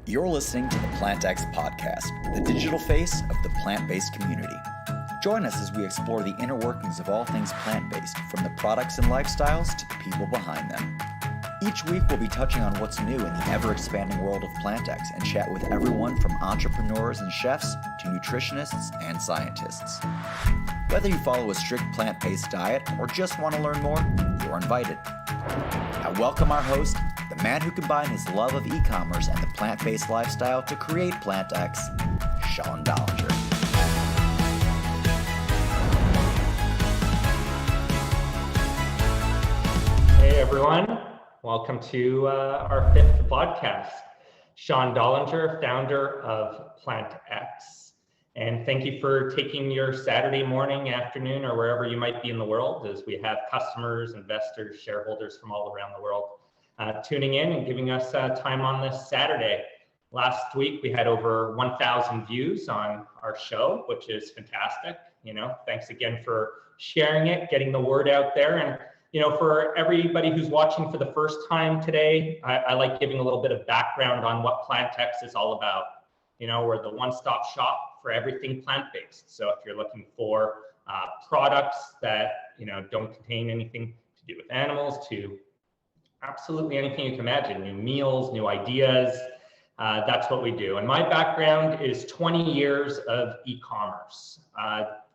You're listening to the PlantX podcast, the digital face of the plant-based community. Join us as we explore the inner workings of all things plant-based, from the products and lifestyles to the people behind them. Each week, we'll be touching on what's new in the ever-expanding world of PlantX and chat with everyone from entrepreneurs and chefs to nutritionists and scientists. Whether you follow a strict plant-based diet or just want to learn more, you're invited. I welcome our host, the man who combined his love of e-commerce and the plant-based lifestyle to create PlantX, Sean Dollinger. Hey everyone, welcome to our fifth podcast. Sean Dollinger, founder of PlantX. And thank you for taking your Saturday morning, afternoon, or wherever you might be in the world, as we have customers, investors, shareholders from all around the world tuning in and giving us time on this Saturday. Last week, we had over 1,000 views on our show, which is fantastic. Thanks again for sharing it, getting the word out there. And for everybody who's watching for the first time today, I like giving a little bit of background on what PlantX is all about. We're the one-stop shop for everything plant-based. So if you're looking for products that, don't contain anything to do with animals, to absolutely anything you can imagine, new meals, new ideas, that's what we do. And my background is 20 years of e-commerce,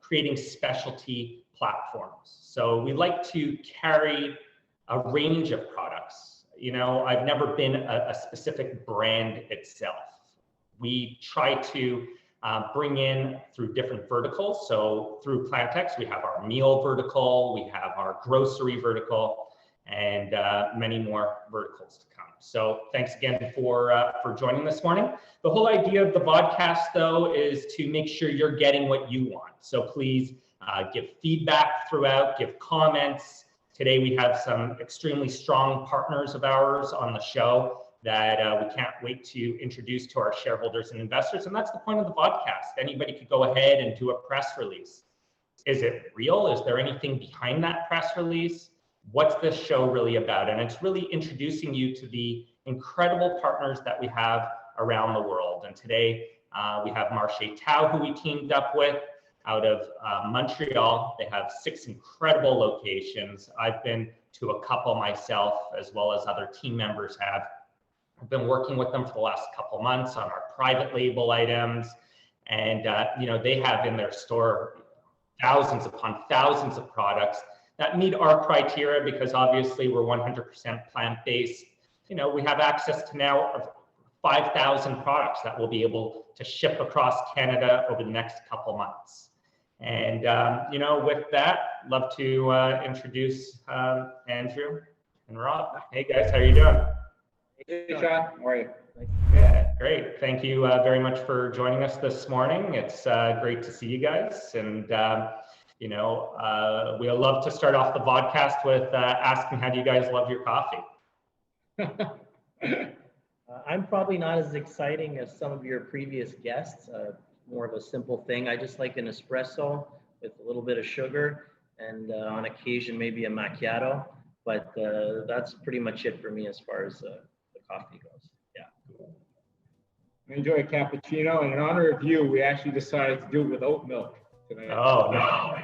creating specialty platforms. So we like to carry a range of products. I've never been a specific brand itself. We try to bring in through different verticals. So through PlantX, we have our meal vertical, we have our grocery vertical, and many more verticals to come. So thanks again for joining this morning. The whole idea of the podcast, though, is to make sure you're getting what you want. So please give feedback throughout, give comments. Today we have some extremely strong partners of ours on the show that we can't wait to introduce to our shareholders and investors. And that's the point of the podcast. Anybody could go ahead and do a press release. Is it real? Is there anything behind that press release? What's this show really about? And it's really introducing you to the incredible partners that we have around the world. And today we have Marchés Tau, who we teamed up with out of Montreal. They have 6 incredible locations. I've been to a couple myself, as well as other team members have. I've been working with them for the last couple months on our private label items. And they have in their store thousands upon thousands of products that meet our criteria, because obviously we're 100% plant-based. We have access to now 5,000 products that we'll be able to ship across Canada over the next couple months. And, with that, love to introduce Andrew and Rob. Hey guys, how are you doing? Hey Sean, how are you? Yeah, great. Thank you very much for joining us this morning. It's great to see you guys. And, we'll love to start off the podcast with asking, how do you guys love your coffee? I'm probably not as exciting as some of your previous guests. More of a simple thing. I just like an espresso with a little bit of sugar, and on occasion maybe a macchiato. But that's pretty much it for me as far as the coffee goes. Yeah. I enjoy a cappuccino, and in honor of you, we actually decided to do it with oat milk tonight. Oh, no.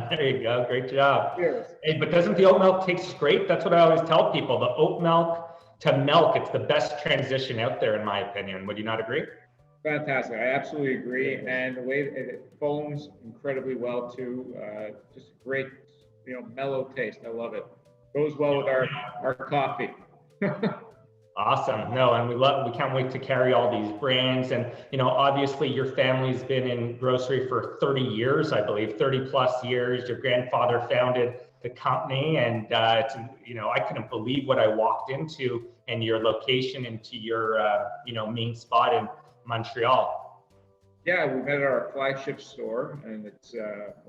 There you go. Great job. Cheers. Hey, but doesn't the oat milk taste great? That's what I always tell people. The oat milk to milk, it's the best transition out there, in my opinion. Would you not agree? Fantastic. I absolutely agree. And the way it foams incredibly well too. Just a great, mellow taste. I love it. Goes well with our coffee. Awesome. No, and we can't wait to carry all these brands. And, obviously your family's been in grocery for 30 years, I believe, 30 plus years. Your grandfather founded the company, and I couldn't believe what I walked into and your location, into your, main spot in Montreal. Yeah, we met at our flagship store, and it's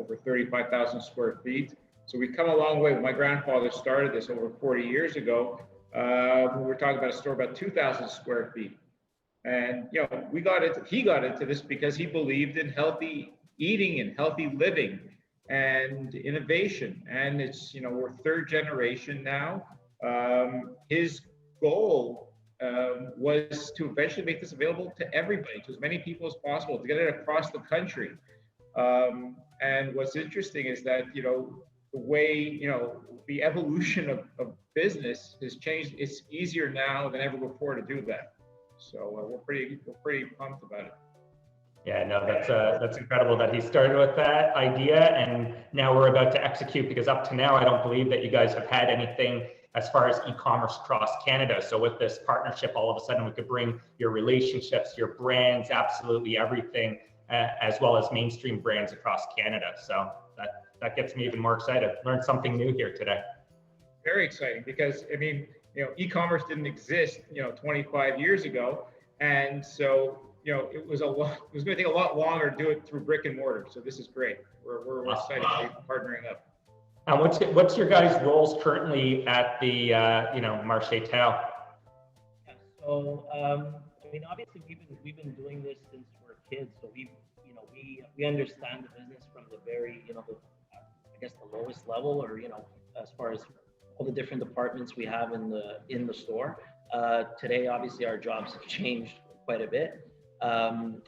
over 35,000 square feet. So we've come a long way. My grandfather started this over 40 years ago. We were talking about a store about 2,000 square feet. And, he got into this because he believed in healthy eating and healthy living and innovation. And it's, we're third generation now. His goal was to eventually make this available to everybody, to as many people as possible, to get it across the country. And what's interesting is that, the way, the evolution of business has changed. It's easier now than ever before to do that. So we're pretty pumped about it. Yeah, no, that's incredible that he started with that idea, and now we're about to execute, because up to now, I don't believe that you guys have had anything as far as e-commerce across Canada. So with this partnership, all of a sudden we could bring your relationships, your brands, absolutely everything, as well as mainstream brands across Canada. So that gets me even more excited. Learned something new here today. Very exciting, because e-commerce didn't exist, 25 years ago, and so it was going to take a lot longer to do it through brick and mortar. So this is great. We're excited to be partnering up. And what's your guys' roles currently at the Marchés Tau? So obviously we've been doing this since we're kids. So we understand the business from the very the lowest level, or as far as all the different departments we have in the store. Today, obviously, our jobs have changed quite a bit. I'm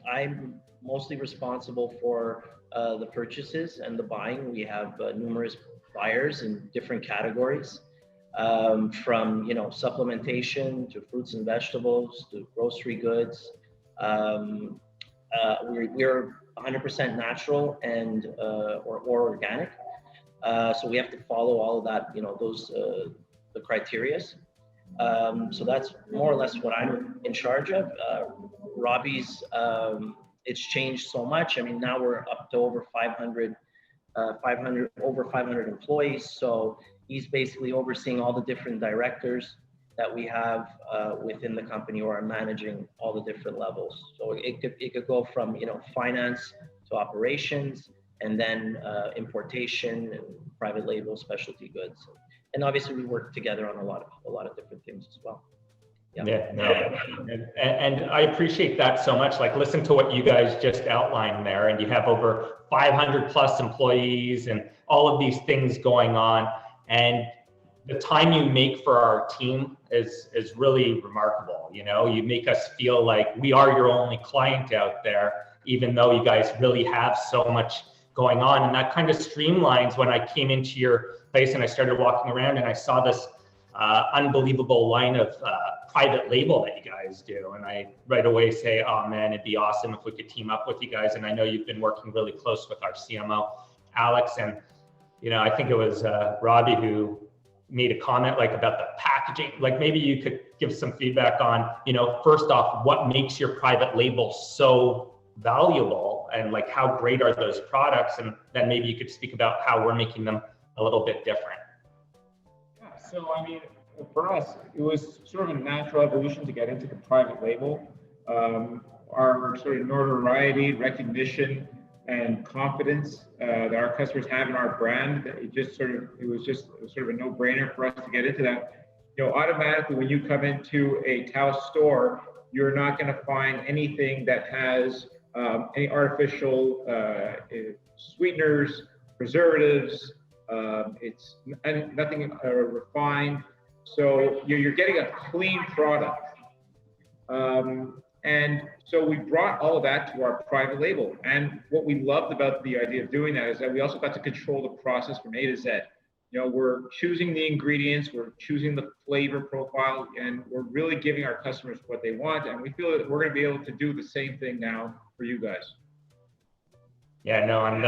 mostly responsible for the purchases and the buying. We have numerous buyers in different categories, from supplementation to fruits and vegetables to grocery goods. We're 100% natural and or organic, so we have to follow all of that, the criterias. So that's more or less what I'm in charge of. Robbie's, it's changed so much. Now we're up to over 500 employees. So he's basically overseeing all the different directors that we have within the company, or are managing all the different levels. So it could go from finance to operations, and then importation and private label, specialty goods. And obviously we work together on a lot of different things as well. Yeah, no. And I appreciate that so much. Like, listen to what you guys just outlined there, and you have over 500 plus employees and all of these things going on. And the time you make for our team is really remarkable. You make us feel like we are your only client out there, even though you guys really have so much going on. And that kind of streamlines when I came into your place and I started walking around and I saw this unbelievable line of private label that you guys do. And I right away say, oh man, it'd be awesome if we could team up with you guys. And I know you've been working really close with our CMO, Alex. And, I think it was Robbie who made a comment about the packaging. Maybe you could give some feedback on, first off, what makes your private label so valuable, and how great are those products? And then maybe you could speak about how we're making them a little bit different. Yeah, so for us, it was sort of a natural evolution to get into the private label. Our sort of notoriety, recognition, and confidence that our customers have in our brand, it was sort of a no-brainer for us to get into that. Automatically, when you come into a Tau store, you're not going to find anything that has any artificial sweeteners, preservatives. It's nothing refined. So you're getting a clean product. And so we brought all of that to our private label. And what we loved about the idea of doing that is that we also got to control the process from A to Z. We're choosing the ingredients, we're choosing the flavor profile, and we're really giving our customers what they want. And we feel that we're going to be able to do the same thing now for you guys. Yeah, no, and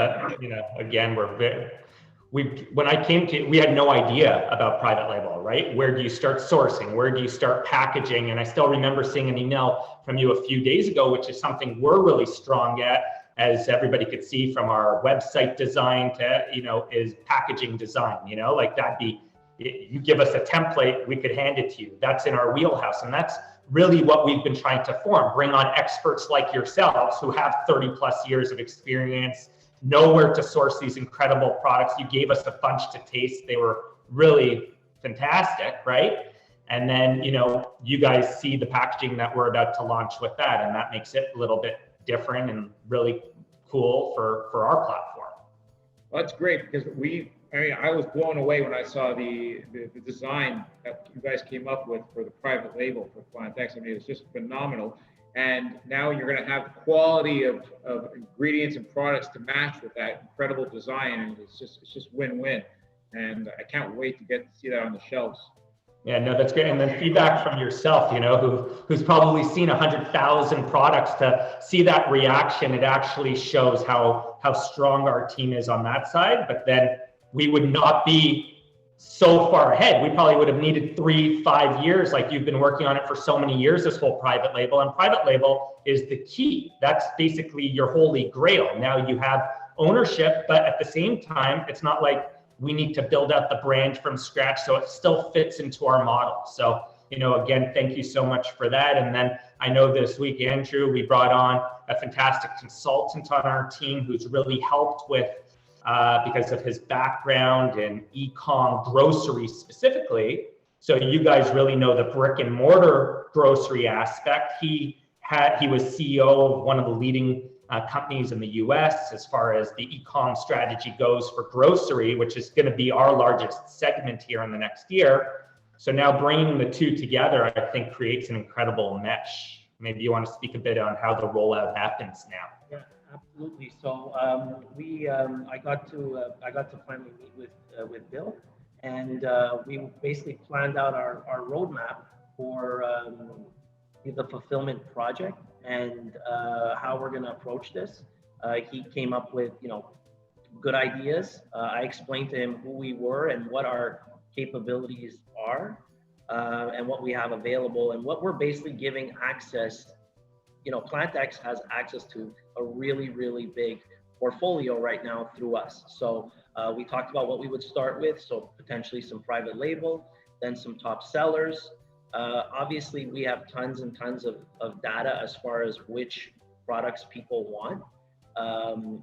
again, when I came to, we had no idea about private label, right? Where do you start sourcing? Where do you start packaging? And I still remember seeing an email from you a few days ago, which is something we're really strong at, as everybody could see from our website design to, is packaging design, that'd be, you give us a template, we could hand it to you. That's in our wheelhouse. And that's really what we've been trying to form, bring on experts like yourselves who have 30 plus years of experience, know where to source these incredible products. You gave us a bunch to taste. They were really fantastic, right? And then, you guys see the packaging that we're about to launch with that, and that makes it a little bit different and really cool for our platform. Well, that's great, because we I mean, I was blown away when I saw the design that you guys came up with for the private label for PlantX. I mean, it's just phenomenal. And now you're going to have the quality of ingredients and products to match with that incredible design, and it's just win-win. And I can't wait to get to see that on the shelves. Yeah, no, that's great. And then feedback from yourself, you know, who's probably seen 100,000 products, to see that reaction. It actually shows how strong our team is on that side. But then we would not be so far ahead. We probably would have needed 3-5 years. Like, you've been working on it for so many years, this whole private label, and private label is the key. That's basically your holy grail. Now you have ownership, but at the same time, it's not like we need to build out the brand from scratch, so it still fits into our model. So, you know, again, thank you so much for that. And then I know this week, Andrew, we brought on a fantastic consultant on our team who's really helped with, because of his background in e-com grocery specifically. So you guys really know the brick and mortar grocery aspect. He was CEO of one of the leading companies in the US as far as the e-com strategy goes for grocery, which is going to be our largest segment here in the next year. So now bringing the two together, I think, creates an incredible mesh. Maybe you want to speak a bit on how the rollout happens now. Yeah, absolutely. So I got to finally meet with Bill, and we basically planned out our roadmap for the fulfillment project and how we're going to approach this. He came up with, you know, good ideas. I explained to him who we were and what our capabilities are, and what we have available, and what we're basically giving access. You know, PlantX has access to a really, really big portfolio right now through us. So we talked about what we would start with. So potentially some private label, then some top sellers. Obviously, we have tons and tons of data as far as which products people want.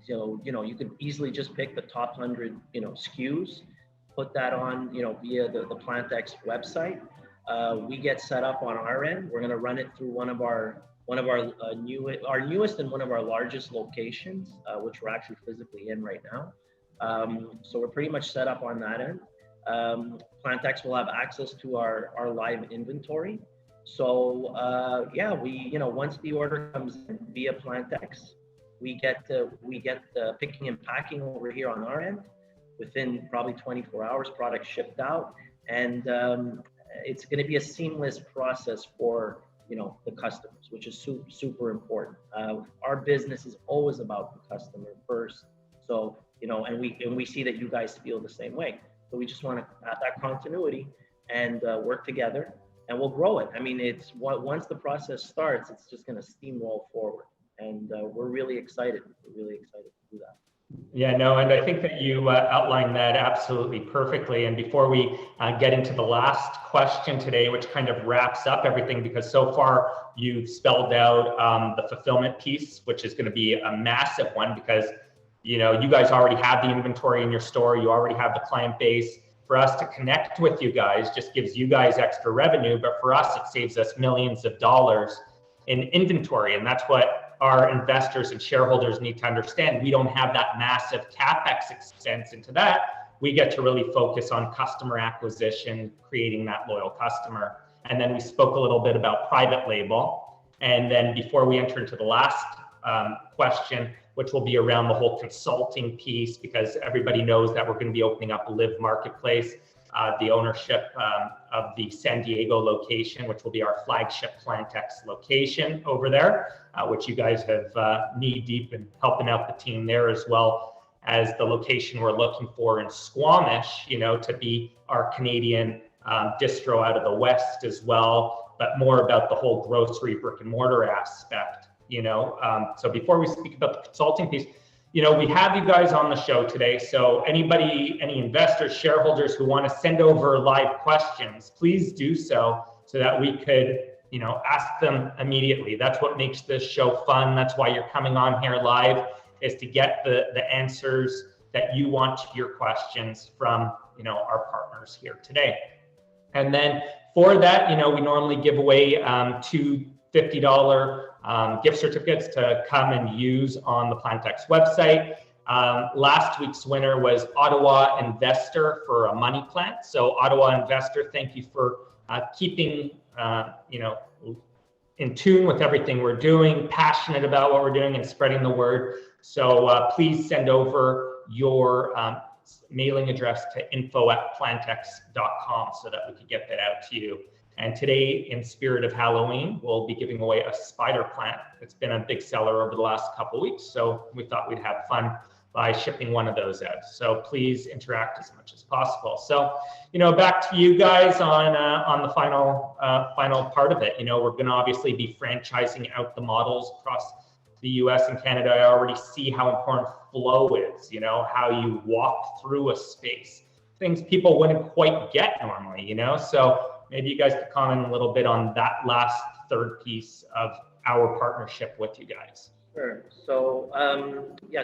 You know, you could easily just pick the top 100, you know, SKUs, put that on, you know, via the PlantX website. We get set up on our end. We're going to run it through one of our newest and one of our largest locations, which we're actually physically in right now. So we're pretty much set up on that end. PlantX will have access to our live inventory. So yeah, once the order comes in via PlantX, we get the picking and packing over here on our end. Within probably 24 hours, product shipped out, and it's going to be a seamless process for, you know, the customers, which is super important. Our business is always about the customer first. So, you know, and we see that you guys feel the same way. So we just want to have that continuity and work together, and we'll grow it. I mean, once the process starts, it's just going to steamroll forward, and we're really excited. We're really excited to do that. Yeah, no, and I think that you outlined that absolutely perfectly. And before we get into the last question today, which kind of wraps up everything, because so far you've spelled out the fulfillment piece, which is going to be a massive one, because, you know, you guys already have the inventory in your store, you already have the client base. For us to connect with you guys just gives you guys extra revenue, but for us, it saves us millions of dollars in inventory. And that's what our investors and shareholders need to understand. We don't have that massive CapEx expense into that. We get to really focus on customer acquisition, creating that loyal customer. And then we spoke a little bit about private label. And then before we enter into the last question, which will be around the whole consulting piece, because everybody knows that we're going to be opening up a live marketplace, the ownership of the San Diego location, which will be our flagship PlantX location over there, which you guys have knee deep in helping out the team there, as well as the location we're looking for in Squamish, you know, to be our Canadian distro out of the West as well, but more about the whole grocery brick and mortar aspect, you know. So before we speak about the consulting piece, you know, we have you guys on the show today. So any investors, shareholders who want to send over live questions, please do so that we could, you know, ask them immediately. That's what makes this show fun. That's why you're coming on here live, is to get the answers that you want to your questions from, you know, our partners here today. And then for that, you know, we normally give away two $50 gift certificates to come and use on the PlantX website. Last week's winner was Ottawa Investor for a money plant. So Ottawa Investor, thank you for keeping, in tune with everything we're doing, passionate about what we're doing and spreading the word. So please send over your mailing address to info@plantx.com so that we can get that out to you. And today, in spirit of Halloween, we'll be giving away a spider plant. It's been a big seller over the last couple of weeks, so we thought we'd have fun by shipping one of those out. So please interact as much as possible. So, back to you guys on the final part of it. We're going to obviously be franchising out the models across the US and Canada. I already see how important flow is, how you walk through a space, things people wouldn't quite get normally, So maybe you guys could comment a little bit on that last third piece of our partnership with you guys. Sure. So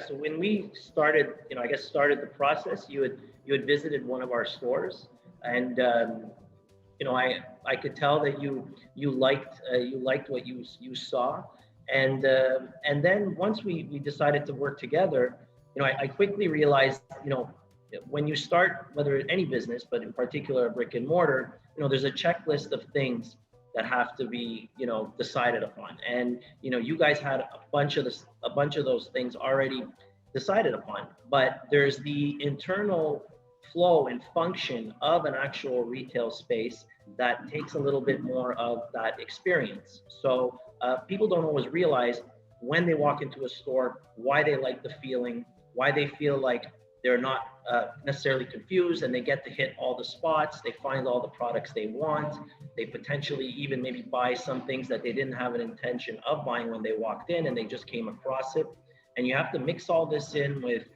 so when we started, started the process, you had visited one of our stores, and I could tell that you liked what you saw, and then once we decided to work together, I quickly realized, when you start, whether any business, but in particular a brick and mortar, there's a checklist of things that have to be, decided upon. And, you guys had a bunch of those things already decided upon, but there's the internal flow and function of an actual retail space that takes a little bit more of that experience. So people don't always realize when they walk into a store, why they like the feeling, why they feel like they're not necessarily confused, and they get to hit all the spots. They find all the products they want. They potentially even maybe buy some things that they didn't have an intention of buying when they walked in, and they just came across it. And you have to mix all this in with,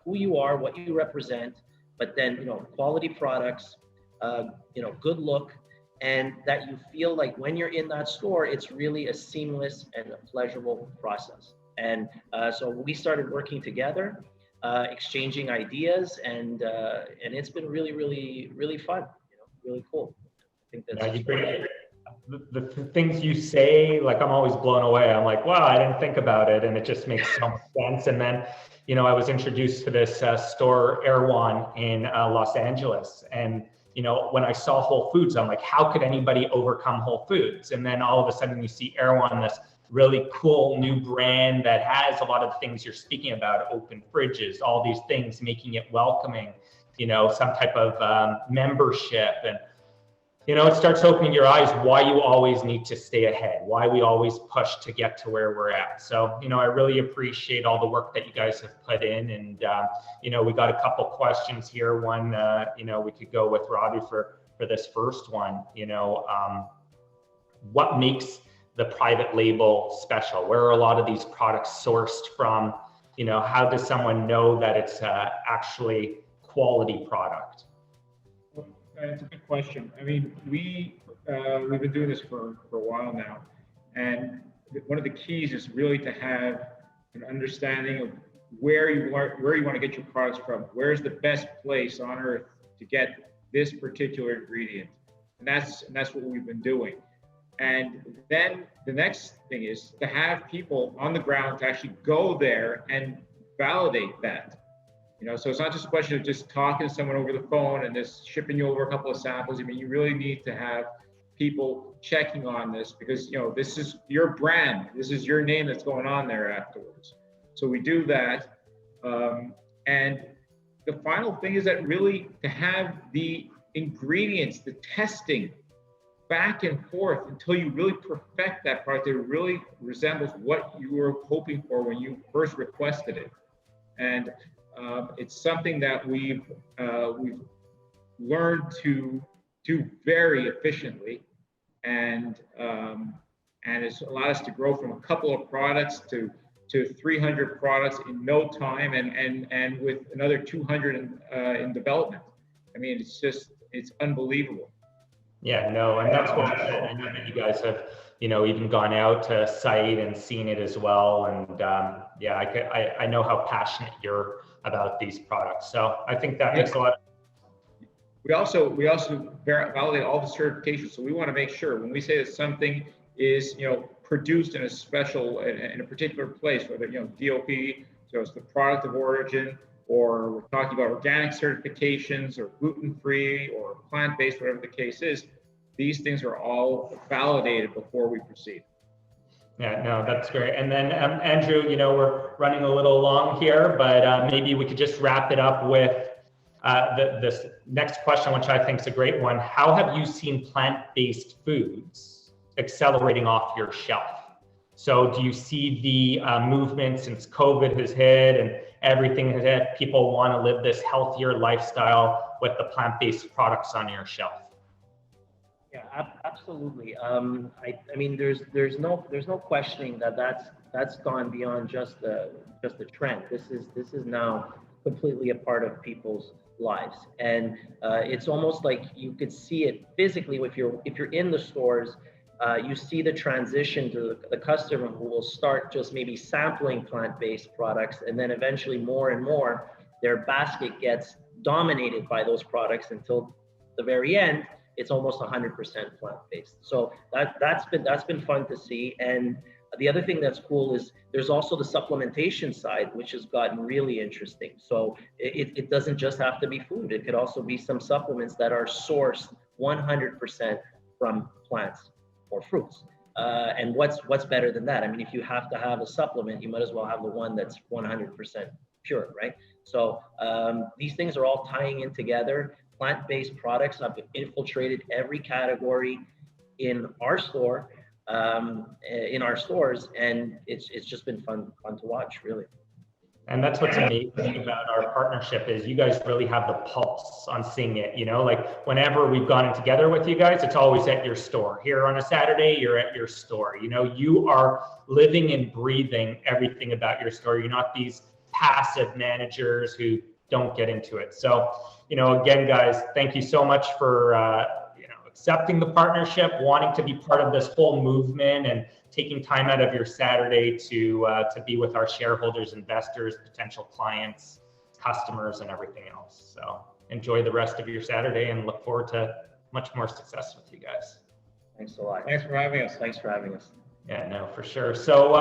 who you are, what you represent, but then, quality products, good look, and that you feel like when you're in that store, it's really a seamless and a pleasurable process. And so we started working together, exchanging ideas, and it's been really, really, really fun. Really cool. I think that's the things you say, like, I'm always blown away. I'm like, wow, I didn't think about it, and it just makes so much sense. And then, I was introduced to this store, Erewhon, in Los Angeles, and when I saw Whole Foods, I'm like, how could anybody overcome Whole Foods? And then all of a sudden, you see Erewhon, this really cool new brand that has a lot of the things you're speaking about, open fridges, all these things, making it welcoming, some type of membership. And, it starts opening your eyes why you always need to stay ahead, why we always push to get to where we're at. So, I really appreciate all the work that you guys have put in. And, we got a couple questions here. One, we could go with Robbie for this first one. What makes the private label special? Where are a lot of these products sourced from? How does someone know that it's actually quality product? It's a good question. I mean, we've been doing this for a while now, and one of the keys is really to have an understanding of where you want to get your products from. Where's the best place on earth to get this particular ingredient? And that's what we've been doing. And then the next thing is to have people on the ground to actually go there and validate that. So it's not just a question of just talking to someone over the phone and just shipping you over a couple of samples. I mean, you really need to have people checking on this, because, this is your brand. This is your name that's going on there afterwards. So we do that. And the final thing is that really to have the ingredients, the testing, back and forth until you really perfect that product that really resembles what you were hoping for when you first requested it. And it's something that we've learned to do very efficiently, and it's allowed us to grow from a couple of products to 300 products in no time, and with another 200 in development. I mean, it's unbelievable. Yeah, no, and that's what I know that you guys have, even gone out to site and seen it as well. And I know how passionate you're about these products. So I think that makes a lot. We also validate all the certifications. So we want to make sure when we say that something is, produced in a particular place, whether, DOP, So it's the product of origin, or we're talking about organic certifications or gluten-free or plant-based, whatever the case is. These things are all validated before we proceed. Yeah, no, that's great. And then Andrew, we're running a little long here, but maybe we could just wrap it up with this next question, which I think is a great one. How have you seen plant-based foods accelerating off your shelf? So do you see the movement since COVID has hit and everything has hit, people want to live this healthier lifestyle with the plant-based products on your shelf? Yeah, absolutely. I mean, there's no questioning that's gone beyond just the trend. This is now completely a part of people's lives, and it's almost like you could see it physically if you're in the stores. You see the transition to the customer who will start just maybe sampling plant-based products, and then eventually more and more their basket gets dominated by those products until the very end it's almost 100% plant-based. So that's been fun to see. And the other thing that's cool is there's also the supplementation side, which has gotten really interesting. So it doesn't just have to be food. It could also be some supplements that are sourced 100% from plants or fruits. And what's better than that? I mean, if you have to have a supplement, you might as well have the one that's 100% pure, right? So these things are all tying in together. Plant-based products have infiltrated every category in our store, in our stores, and it's just been fun to watch, really. And that's what's amazing about our partnership is you guys really have the pulse on seeing it. Like whenever we've gone together with you guys, it's always at your store. Here on a Saturday, you're at your store. You are living and breathing everything about your store. You're not these passive managers who don't get into it. So, again, guys, thank you so much for accepting the partnership, wanting to be part of this whole movement, and taking time out of your Saturday to be with our shareholders, investors, potential clients, customers, and everything else. So enjoy the rest of your Saturday and look forward to much more success with you guys. Thanks a lot. Thanks for having us. Thanks for having us. Yeah, no, for sure. So,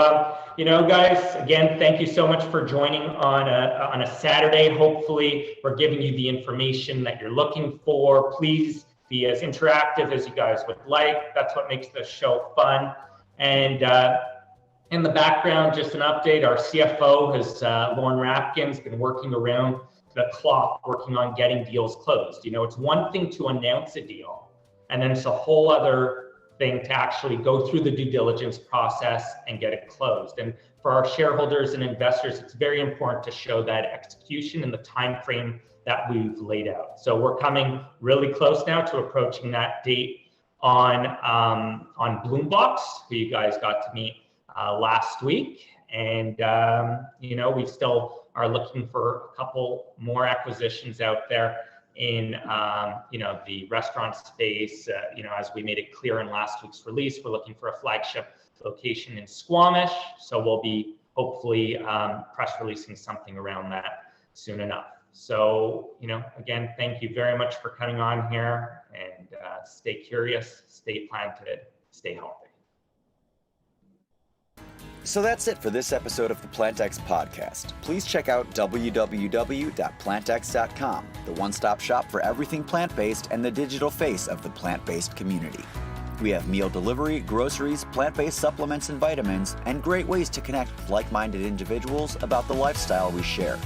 guys, again, thank you so much for joining on a Saturday. Hopefully, we're giving you the information that you're looking for. Please be as interactive as you guys would like. That's what makes the show fun. And in the background, just an update, our CFO has, Lauren Rapkin's been working around the clock, working on getting deals closed. It's one thing to announce a deal, and then it's a whole other thing to actually go through the due diligence process and get it closed. And for our shareholders and investors, it's very important to show that execution in the time frame that we've laid out. So we're coming really close now to approaching that date on Bloombox, who you guys got to meet last week. And we still are looking for a couple more acquisitions out there in the restaurant space. As we made it clear in last week's release, we're looking for a flagship location in Squamish. So we'll be hopefully press releasing something around that soon enough. So, again, thank you very much for coming on here, and stay curious, stay planted, stay healthy. So that's it for this episode of the PlantX podcast. Please check out www.plantx.com, the one-stop shop for everything plant-based and the digital face of the plant-based community. We have meal delivery, groceries, plant-based supplements and vitamins, and great ways to connect with like-minded individuals about the lifestyle we share.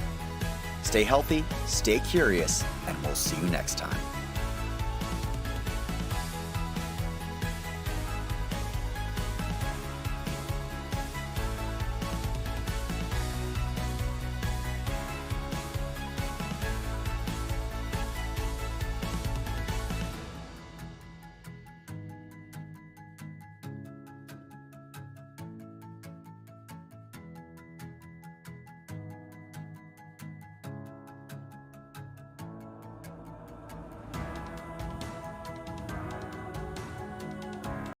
Stay healthy, stay curious, and we'll see you next time.